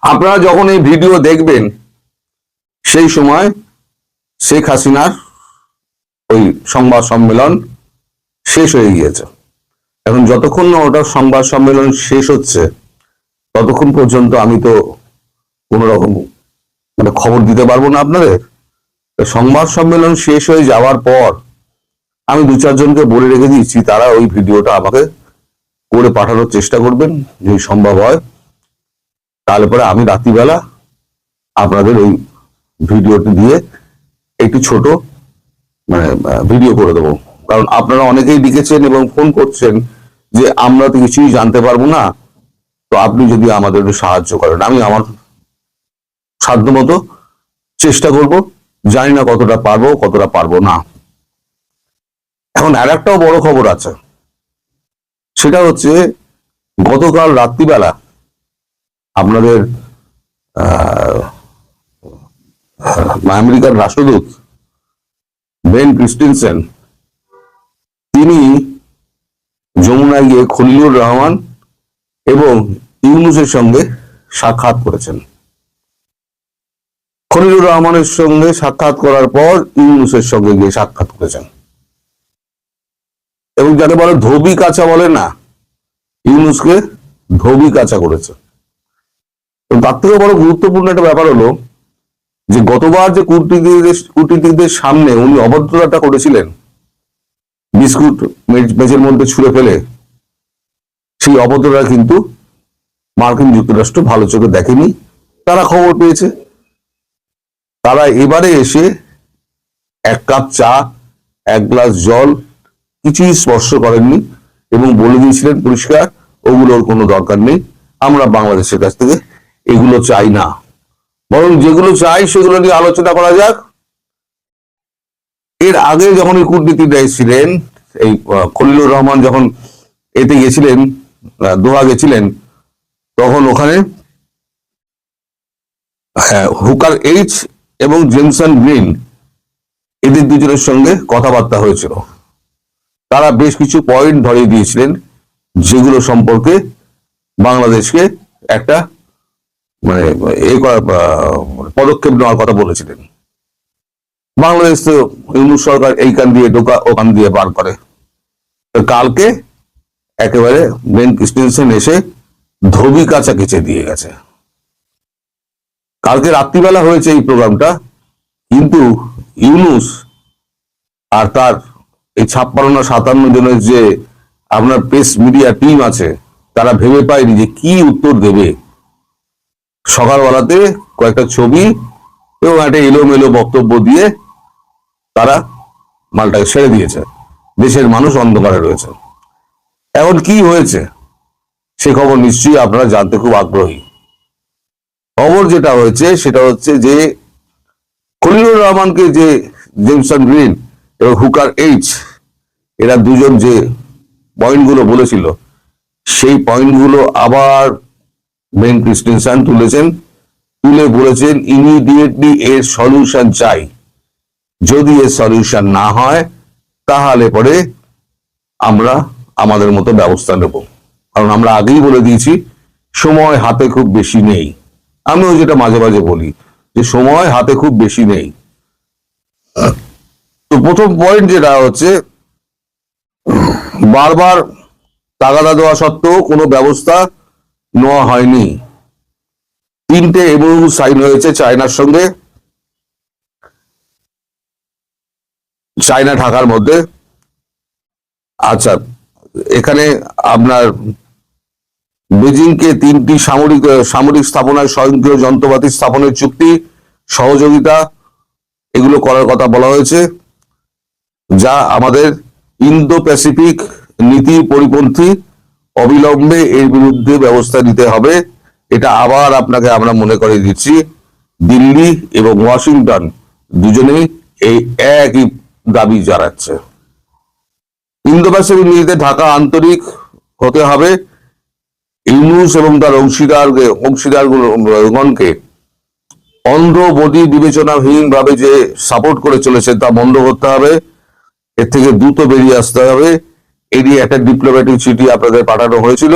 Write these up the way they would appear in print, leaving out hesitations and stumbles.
আপনারা যখন এই ভিডিও দেখবেন সেই সময় শেখ হাসিনার ওই সংবাদ সম্মেলন শেষ হয়ে গিয়েছে। এখন যতক্ষণ না ওটা সংবাদ সম্মেলন শেষ হচ্ছে ততক্ষণ পর্যন্ত আমি তো কোনো রকম খবর দিতে পারবো না আপনাদের। সংবাদ সম্মেলন শেষ হয়ে যাওয়ার পর আমি দু চারজনকে বলে রেখে দিয়েছি, তারা ওই ভিডিওটা আমাকে করে পাঠানোর চেষ্টা করবেন যদি সম্ভব হয়। তাহলে পরে আমি রাত্রিবেলা আপনাদের ওই ভিডিওটি দিয়ে একটু ছোট ভিডিও করে দেবো। কারণ আপনারা অনেকেই লিখেছেন এবং ফোন করছেন যে আমরা তো কিছুই জানতে পারবো না, তো আপনি যদি আমাদের একটু সাহায্য করেন। আমি আমার সাধ্যমতো চেষ্টা করব, জানি না কতটা পারবো কতটা পারবো না। এখন আর একটাও বড় খবর আছে, সেটা হচ্ছে গতকাল রাত্রিবেলা আপনাদের আমেরিকার রাষ্ট্রদূত বেন ক্রিস্টেনসেন তিনি যমুনায় গিয়ে খলিলুর রহমান এবং ইউনূসের সঙ্গে সাক্ষাৎ করেছেন। খলিলুর রহমানের সঙ্গে সাক্ষাৎ করার পর ইউনূসের সঙ্গে গিয়ে সাক্ষাৎ করেছেন এবং যাকে বলে ধোবি কাঁচা বলে না, ইউনূসকে ধোবি কাঁচা করেছে। তার থেকে বড় গুরুত্বপূর্ণ একটা ব্যাপার হলো যে গতবার যে কূটনীতিকদের সামনে উনি অভদ্রতাটা করেছিলেন বিস্কুট মেঝের মধ্যে ছুঁড়ে ফেলে, সেই অভদ্রতা কিন্তু মার্কিন যুক্তরাষ্ট্র ভালো চোখে দেখেনি। তারা খবর পেয়েছে, তারা এবারে এসে এক কাপ চা, এক গ্লাস জল কিছুই স্পর্শ করেননি এবং বলে দিয়েছিলেন পরিষ্কার ওগুলোর কোনো দরকার নেই, আমরা বাংলাদেশের কাছ থেকে এগুলো চাই না, বরং যেগুলো চাই সেগুলো নিয়ে আলোচনা করা যাক। এর আগে যখন এই কূটনীতিকরা এসেছিলেন, এই খলিলুর রহমান যখন এতে গেছিলেন, দোহা গেছিলেন, তখন ওখানে হুকার এইচ এবং জেমসন গ্রিন এদের দুজনের সঙ্গে কথাবার্তা হয়েছিল। তারা বেশ কিছু পয়েন্ট ধরিয়ে দিয়েছিলেন যেগুলো সম্পর্কে বাংলাদেশকে একটা পদক্ষেপ নেওয়ার কথা বলেছিলেন। বাংলাদেশ তো ইউনূস সরকার এইখান দিয়ে ঢোকা ওখান দিয়ে বার করে। কালকে একেবারে বেন ক্রিস্টেনসেন এসে ধোবি কাঁচা কেচে দিয়ে গেছে। কালকে রাত্রিবেলা হয়েছে এই প্রোগ্রামটা, কিন্তু ইউনূস আর তার এই 56-57 জনের যে আপনার প্রেস মিডিয়া টিম আছে, তারা ভেবে পায়নি যে কি উত্তর দেবে। সকালবেলাতে কয়েকটা ছবি এবং একটা এলোমেলো বক্তব্য দিয়ে তারা মালটাকে ছেড়ে দিয়েছে। দেশের মানুষ অন্ধকারে রয়েছে। এখন কি হয়েছে সে খবর নিশ্চয়ই আপনারা জানতে খুব আগ্রহী। খবর যেটা হয়েছে সেটা হচ্ছে যে খলিলুর রহমানকে যে জেমসন গ্রিন এবং হুকার এইচ এরা দুজন যে পয়েন্টগুলো বলেছিল, সেই পয়েন্টগুলো আবার বেন ক্রিস্টেনসেন তুলে বলেছেন ইমিডিয়েটলি এর সলিউশন চাই। যদি এর সলিউশন না হয় তাহলে পরে আমরা আমাদের মতো ব্যবস্থা নেব। কারণ আমরা আগেই বলে দিয়েছি সময় হাতে খুব বেশি নেই। আমিও যেটা মাঝে মাঝে বলি যে সময় হাতে খুব বেশি নেই। তো প্রথম পয়েন্ট যেটা হচ্ছে, বারবার তাগাদা দেওয়া সত্ত্বেও কোনো ব্যবস্থা নেওয়া হয়নি। 3টে এমওইউ সাইন হয়েছে চায়নার সঙ্গে, চায়না ঢাকার মধ্যে। আচ্ছা, এখানে আপনার বেজিংকে 3টি সামরিক স্থাপনায় স্বয়ংক্রিয় যন্ত্রপাতি স্থাপনের চুক্তি, সহযোগিতা এগুলো করার কথা বলা হয়েছে, যা আমাদের ইন্দো প্যাসিফিক নীতির পরিপন্থী। অবিলম্বে এর বিরুদ্ধে ব্যবস্থা নিতে হবে। এটা আবার আপনাকে আমরা মনে করিয়ে দিচ্ছি, দিল্লি এবং ওয়াশিংটন দুজনেই এই একই দাবি জানাচ্ছে। ইন্দো প্যাসিফিক নীতিতে ঢাকা আন্তরিক হতে হবে। ইউনূস এবং তার অংশীদারগণকে অন্ধ বডি বিবেচনাহীন ভাবে যে সাপোর্ট করে চলেছে তা বন্ধ করতে হবে। এর থেকে দ্রুত বেরিয়ে আসতে হবে। এটি একটা ডিপ্লোম্যাটিক চিঠি আপনাদের পাঠানো হয়েছিল,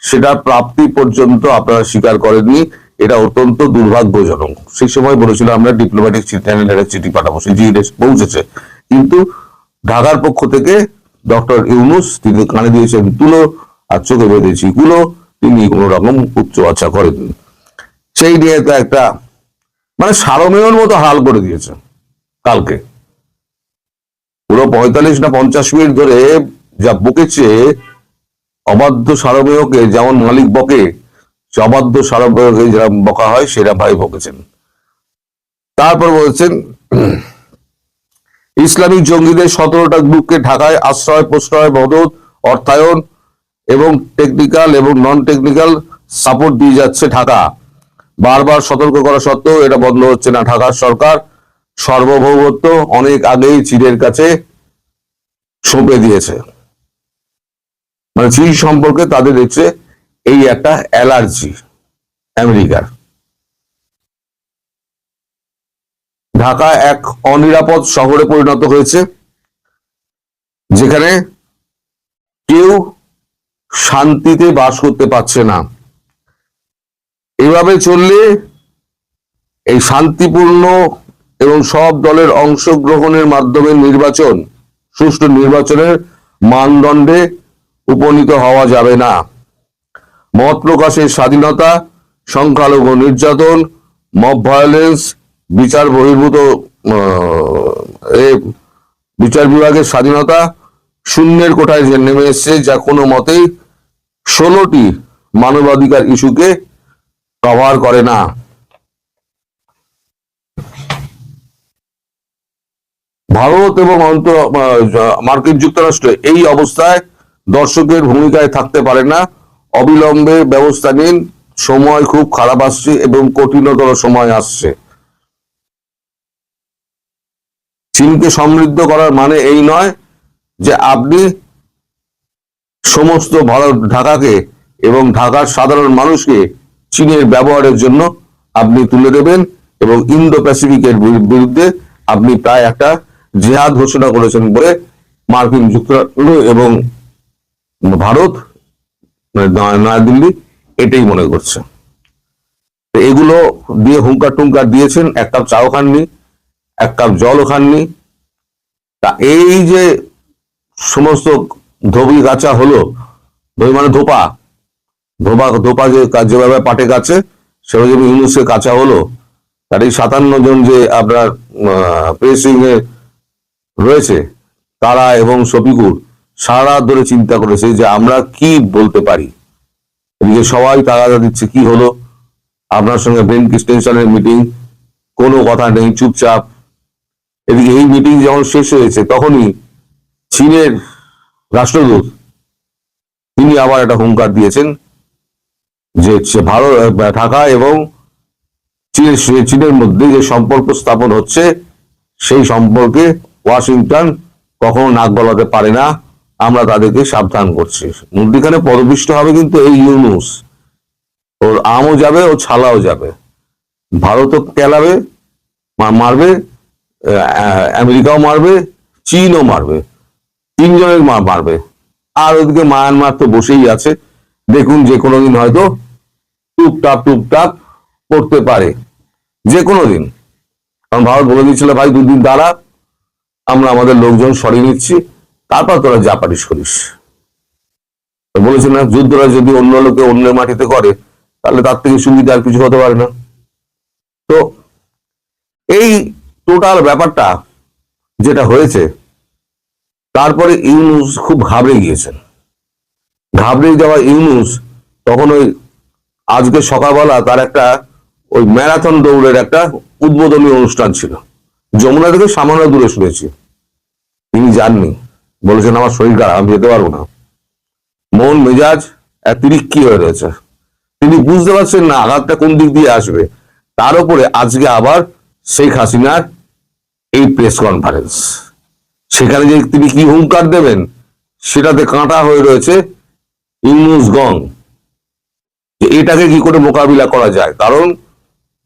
সেটা প্রাপ্তি পর্যন্ত আপনারা স্বীকার করেননি। এটা অত্যন্ত দুর্ভাগ্যজনক। সেই সময় বলেছিল আমরা ডিপ্লোম্যাটিক চ্যানেলে চিঠি পাঠাবো, সেই চিঠি পৌঁছেছে, কিন্তু ঢাকার পক্ষ থেকে ডক্টর ইউনূস তিনি কানে দিয়েছেন তুলো আর চোখে বেঁধেছি কুলো, তিনি কোন রকম উচ্চ আচ্ছা করেননি। সেই নিয়ে তো একটা মানে সারমেয়র মতো হাল করে দিয়েছে কালকে। পুরো 45 না 50 মিনিট ধরে যা বকেছে, অবাধ্য সারমেয়কে যেমন মালিক বকে, অবাধ্য সারমেয়কে যেরকম বকা হয় সেটা ভাই বকেছেন। তারপর বলছেন ইসলামিক জঙ্গিদের 17টা গ্রুপকে ঢাকায় আশ্রয় প্রশ্রয় মদত অর্থায়ন এবং টেকনিক্যাল এবং নন টেকনিক্যাল সাপোর্ট দিয়ে যাচ্ছে ঢাকা। বারবার সতর্ক করা সত্ত্বেও এটা বন্ধ হচ্ছে না। ঢাকার সরকার সার্বভৌমত্ব অনেক আগেই চীনের কাছে সঁপে দিয়েছে। মানে চীন সম্পর্কে তাদের দেখছে এই একটা অ্যালার্জি আমেরিকার। ঢাকা এক অনিরাপদ শহরে পরিণত হয়েছে, যেখানে কেউ শান্তিতে বাস করতে পারছে না। এভাবে চললে এই শান্তিপূর্ণ এবং সব দলের অংশগ্রহণের মাধ্যমে নির্বাচন, সুষ্ঠু নির্বাচনের মানদণ্ডে উপনীত হওয়া যাবে না। মত প্রকাশের স্বাধীনতা, সংখ্যালঘু নির্যাতন, মব ভায়োলেন্স, বিচার বহির্ভূত বিচার বিভাগের স্বাধীনতা শূন্যের কোঠায় যে নেমে এসছে, যা কোনো মতেই 16টি মানবাধিকার ইস্যুকে কভার করে না। ভারত এবং মার্কিন যুক্তরাষ্ট্র এই অবস্থায় দর্শকের ভূমিকায় থাকতে পারে না। অবিলম্বে ব্যবস্থা নিন, সময় খুব খারাপ আসছে এবং কঠিনতর সময় আসছে। চীনকে সমৃদ্ধ করার মানে এই নয় যে আপনি সমস্ত ভারত ঢাকাকে এবং ঢাকার সাধারণ মানুষকে চীনের ব্যবহারের জন্য আপনি তুলে দেবেন এবং ইন্দো প্যাসিফিকের বিরুদ্ধে আপনি প্রায় একটা জেহাদ ঘোষণা করেছেন বলে মার্কিন যুক্তরাষ্ট্র এবং ভারত নয়াদিল্লি এটাই মনে করছে। এগুলো দিয়ে হুঙ্কার টুঙ্কার দিয়েছেন, এক কাপ চাও খাননি, এক কাপ জলও খাননি। তা এই যে সমস্ত ধোবি গাছা হলো, ধোবি মানে ধোপা ধোপা ধোপা যেভাবে পাটে গাছে সেভাবে ইউনুসের কাঁচা হলো, তার এই 57 জন যে আপনার প্রেসিং এ রয়েছে তারা এবং শফিকুর সারা রাত ধরে চিন্তা করেছে যে আমরা কি বলতে পারি। এদিকে সবাই তাগাদা দিচ্ছে কি হলো, আপনার সঙ্গে ব্রেন এক্সটেনশনের মিটিং, কোনো কথা নেই, চুপচাপ। এদিকে এই মিটিং যখন শেষ হয়েছে তখনই চীনের রাষ্ট্রদূত তিনি আবার একটা হুঙ্কার দিয়েছেন যে ভারত ঢাকা এবং চীনের মধ্যে যে সম্পর্ক স্থাপন হচ্ছে সেই সম্পর্কে ওয়াশিংটন কখনো নাক গলাতে পারে না, আমরা তাদেরকে সাবধান করছি। মধ্যখানে পদপিষ্ট হবে কিন্তু এই ইউনুস, ওর আমও যাবে ও ছালাও যাবে, ভারতও কেলাবে মারবে, আমেরিকাও মারবে, চীনও মারবে, তিনজনের মারবে। আর ওদিকে মায়ানমার তো বসেই আছে, দেখুন যে কোনো দিন হয়তো টুপটাপ টুপটাপ করতে পারে, যে কোনো দিন। কারণ ভারত বলে দিয়েছিল ভাই 2 দিন দাঁড়া, আমরা আমাদের লোকজন সরিয়ে নিচ্ছি, তারপর তোরা যা পারিস করিস। বলেছে না যুদ্ধরা যদি অন্য লোকে অন্যের মাটিতে করে তাহলে তার থেকে সুবিধা আর কিছু হতে পারে না। তো এই টোটাল ব্যাপারটা যেটা হয়েছে, তারপরে ইউনুস খুব ঘাবড়ে গিয়েছেন। ঘাবড়ে যাওয়া ইউনুস তখন ওই আজকে সকালবেলা তার একটা ওই ম্যারাথন দৌড়ের একটা উদ্বোধনী অনুষ্ঠান ছিল, যমুনা থেকে সামান্য দূরে শুনেছি, তিনি যাননি, বলেছেন আমার শরীর খারাপ, আমি যেতে পারবো না। মন মেজাজ তিরিক্ষি হয়ে রয়েছে, তিনি বুঝতে পারছেন না আঘাতটা কোন দিক দিয়ে আসবে। তার উপরে আজকে আবার শেখ হাসিনার এই প্রেস কনফারেন্স, সেখানে যে তিনি কি হুঙ্কার দেবেন সেটাতে কাঁটা হয়ে রয়েছে ইউনুস গং, এটাকে কি করে মোকাবিলা করা যায়। কারণ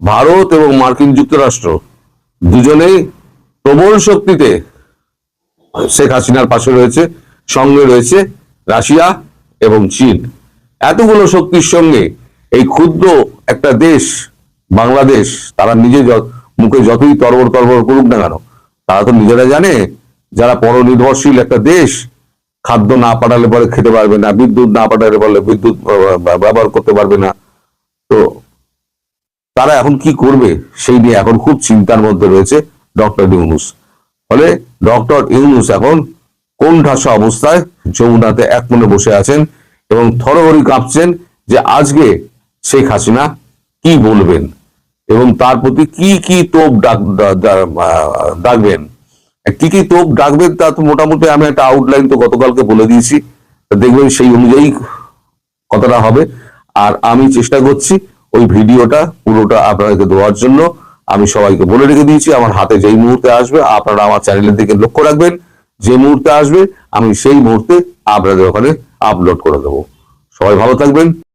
ভারত এবং মার্কিন যুক্তরাষ্ট্র দুজনেই প্রবল শক্তিতে শেখ হাসিনার পাশে রয়েছে, সঙ্গে রয়েছে রাশিয়া এবং চীন। এতগুলো শক্তির সঙ্গে এই ক্ষুদ্র একটা দেশ বাংলাদেশ, তারা নিজে মুখে যতই তরবর তরবর করুক না কেন, তারা তো নিজেরা জানে যারা পরনির্ভরশীল একটা দেশ, খাদ্য না পাঠালে পরে খেতে পারবে না, বিদ্যুৎ না পাঠালে পরে বিদ্যুৎ ব্যবহার করতে পারবে না। তো তারা এখন কি করবে সেই নিয়ে এখন খুব চিন্তার মধ্যে রয়েছে ডক্টর ইউনূস। ফলে ডক্টর ইউনূস এখন কোণঠাসা অবস্থায় যমুনাতে এক মনে বসে আছেন এবং থরহরি কাঁপছেন যে আজকে শেখ হাসিনা কি বলবেন এবং তার প্রতি কি কি তোপ ডাকবেন। কি কি তোপ ডাকবেন তা তো মোটামুটি আমি একটা আউটলাইন তো গতকালকে বলে দিয়েছি, দেখবেন সেই অনুযায়ী কথাটা হবে। আর আমি চেষ্টা করছি ওই ভিডিওটা পুরোটা আপনাদেরকে দেওয়ার জন্য। আমি সবাইকে বলে রেখে দিয়েছি আমার হাতে যেই মুহূর্তে আসবে আপনারা আমার চ্যানেলের দিকে লক্ষ্য রাখবেন, যে মুহূর্তে আসবে আমি সেই মুহূর্তে আপনাদের ওখানে আপলোড করে দেবো। সবাই ভালো থাকবেন।